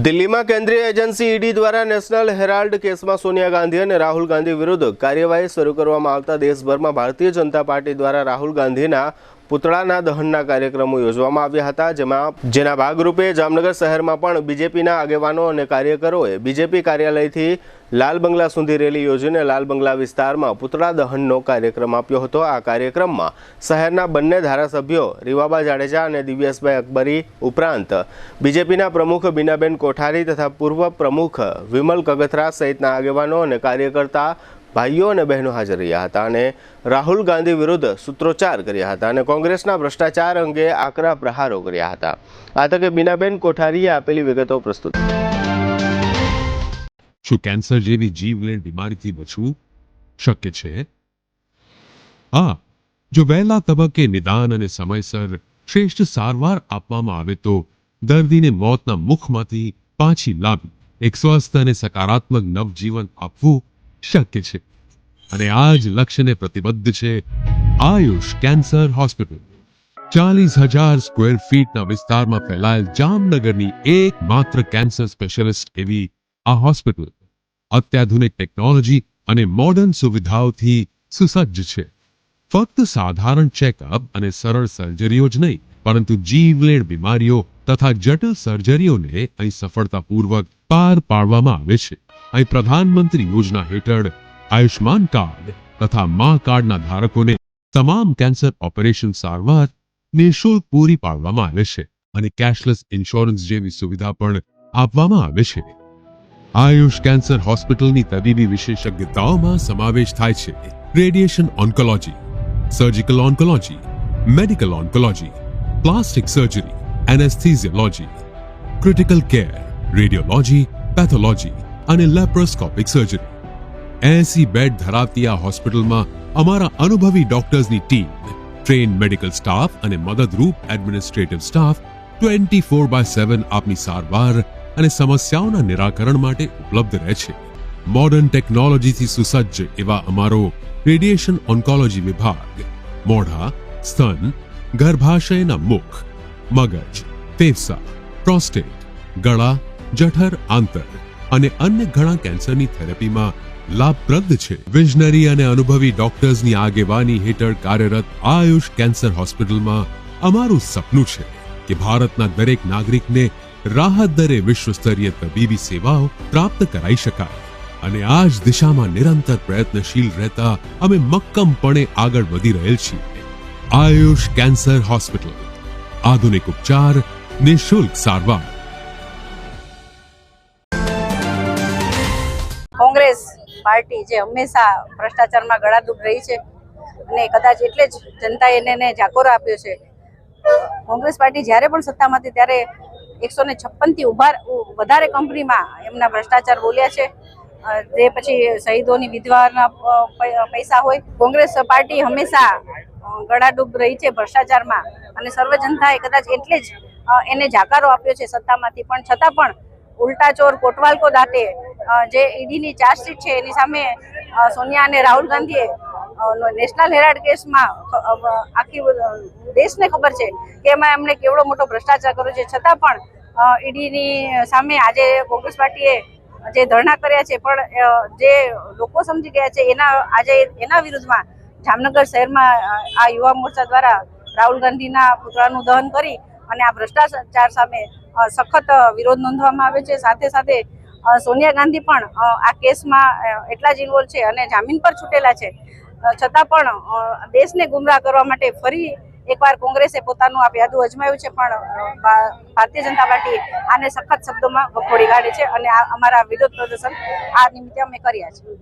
દિલ્હીમાં કેન્દ્રીય agency ED દ્વારા નેશનલ હેરાલ્ડ કેસમાં સોનિયા ગાંધી અને રાહુલ ગાંધી વિરુદ્ધ કાર્યવાહી શરૂ કરવામાં આવતા દેશભરમાં ભારતીય જનતા પાર્ટી દ્વારા રાહુલ ગાંધીના પુતળાના દહનના કાર્યક્રમો યોજવામાં આવ્યા હતા, જેના ભાગરૂપે જામનગર શહેરમાં પણ બીજેપીના આગેવાનો અને કાર્યકરોએ બીજેપી કાર્યાલયથી લાલ બંગલા સુધી રેલી યોજીને લાલ બંગલા વિસ્તારમાં પુતળા દહનનો કાર્યક્રમ આપ્યો હતો। આ કાર્યક્રમમાં શહેરના બંને ધારાસભ્યો રીવાબા જાડેજા અને દિવ્યેશભાઈ અકબરી ઉપરાંત બીજેપીના પ્રમુખ બીનાબેન કોઠારી તથા પૂર્વ પ્રમુખ વિમલ કગથરા સહિતના આગેવાનો અને કાર્યકર્તા ભાઈઓ અને બહેનો હાજર રહ્યા હતા અને રાહુલ ગાંધી વિરુદ્ધ સૂત્રોચ્ચાર કર્યા હતા અને કોંગ્રેસના ભ્રષ્ટાચાર અંગે આકરા પ્રહારો કર્યા હતા। આ તકે બીનાબેન કોઠારીએ આપેલી વિગતો પ્રસ્તુત। શું કેન્સર જેવી જીવલેણ બીમારીથી બચવું શક્ય છે? હા, જો વહેલા તબક્કે નિદાન અને સમયસર શ્રેષ્ઠ સારવાર આપવામાં આવે તો દર્દીને મોતના મુખમાંથી પાછી લાવી એક સ્વસ્થ અને સકારાત્મક નવજીવન આપવું શક્ય છે અને આ જ લક્ષ્યને પ્રતિબદ્ધ છે આયુષ કેન્સર હોસ્પિટલ। 40,000 સ્ક્વેર ફીટના વિસ્તારમાં ફેલાયેલ જામનગરની એકમાત્ર કેન્સર સ્પેશિયાલિસ્ટ એવી આ હોસ્પિટલ અત્યાધુનિક ટેકનોલોજી અને મોડર્ન સુવિધાઓથી સુસજ્જ છે। ફક્ત સાધારણ ચેકઅપ અને સરળ સર્જરીઓ જ નહીં, પરંતુ જીવલેણ બીમારીઓ તથા જટિલ સર્જરીઓને અહીં સફળતાપૂર્વક પાર પાડવામાં આવે છે। અહીં પ્રધાનમંત્રી યોજના હેઠળ આયુષ્માન કાર્ડ તથા મા કાર્ડના ધારકોને તમામ કેન્સર ઓપરેશન સારવાર નિઃશુલ્ક પૂરી પાડવામાં આવે છે અને કેશલેસ ઇન્સ્યોરન્સ જેવી સુવિધા પણ આપવામાં આવે છે। આયુષ કેન્સર હોસ્પિટલની તબીબી વિશેષજ્ઞતાઓમાં સમાવેશ થાય છે radiation oncology, surgical oncology, medical oncology, plastic surgery, anaesthesiology, critical care, radiology, pathology અને લેપ્રોસ્કોપિક સર્જરી। 80 બેડ ધરાવતી આ હોસ્પિટલમાં અમારા અનુભવી ડોક્ટર્સની ટીમ, ટ્રેન મેડિકલ સ્ટાફ અને મદદરૂપ એડમિનિસ્ટ્રેટિવ સ્ટાફ 24/7 આપની સારવાર અને સમસ્યાઓના નિરાકરણ માટે ઉપલબ્ધ રહે છે। મોડર્ન ટેકનોલોજીથી સુસજ્જ એવા અમારો રેડિયેશન ઓન્કોલોજી વિભાગ મોઢા, સ્તન, ગર્ભાશયના મુખ, મગજ, ફેફસા, પ્રોસ્ટેટ, ગળા, જઠર, આંતર અને અન્ય ઘણા કેન્સરની થેરેપીમાં લાભપ્રદ છે। વિઝનરી અને અનુભવી ડોક્ટર્સની આગેવાની હેઠળ કાર્યરત આયુષ કેન્સર હોસ્પિટલમાં અમારું સપનું છે કે ભારતના દરેક નાગરિકને રાહત દરે વિશ્વસ્તરીય તબીબી સેવાઓ પ્રાપ્ત કરાઈ શકાય અને આ જ દિશામાં નિરંતર પ્રયત્નશીલ રહેતા અમે મક્કમપણે આગળ વધી રહેલ છીએ। આયુષ કેન્સર હોસ્પિટલ, આધુનિક ઉપચાર, નિઃશુલ્ક સારવાર। કોંગ્રેસ પાર્ટી જે હંમેશા ભ્રષ્ટાચારમાં ગળાડૂબ રહી છે અને કદાચ એટલે જ જનતાએ એને જાકોરો આપ્યો છે। કોંગ્રેસ પાર્ટી જ્યારે પણ સત્તામાં હતી ત્યારે 156થી વધારે કંપનીમાં એમના ભ્રષ્ટાચાર બોલ્યા છે। તે પછી શહીદોની વિધવાના પૈસા હોય, કોંગ્રેસ પાર્ટી હંમેશા ગળાડૂબ રહી છે ભ્રષ્ટાચારમાં અને સર્વ જનતાએ કદાચ એટલે જ એને જાકારો આપ્યો છે સત્તામાંથી, પણ છતાં પણ ઉલ્ટા ચોર કોટવાલ કો દાટે જે ઈડીની ચાર્જશીટ છે એની સામે સોનિયા અને રાહુલ ગાંધીએ નેશનલ હેરાલ્ડ કેસમાં આખી દેશને ખબર છે કે એમાં એમણે કેવડો મોટો ભ્રષ્ટાચાર કર્યો છે, છતાં પણ ઈડીની સામે આજે કોંગ્રેસ પાર્ટીએ જે ધરણા કર્યા છે, પણ જે લોકો સમજી ગયા છે આજે એના વિરુદ્ધમાં જામનગર શહેરમાં આ યુવા મોરચા દ્વારા રાહુલ ગાંધીના પુતળાનું દહન કરી અને આ ભ્રષ્ટાચાર સામે સખત વિરોધ નોંધવામાં આવે છે। સાથે સાથે સોનિયા ગાંધી પણ આ કેસમાં એટલા જ ઇન્વોલ્વ છે અને જામીન પર છૂટેલા છે, છતાં પણ દેશને ગુમરાહ કરવા માટે ફરી એકવાર કોંગ્રેસે પોતાનું આ યાદુ અજમાવ્યું છે, પણ ભારતીય જનતા પાર્ટી આને સખત શબ્દોમાં વખોડી કાઢે છે અને અમારા વિરોધ પ્રદર્શન આ નિમિત્તે અમે કર્યા છે।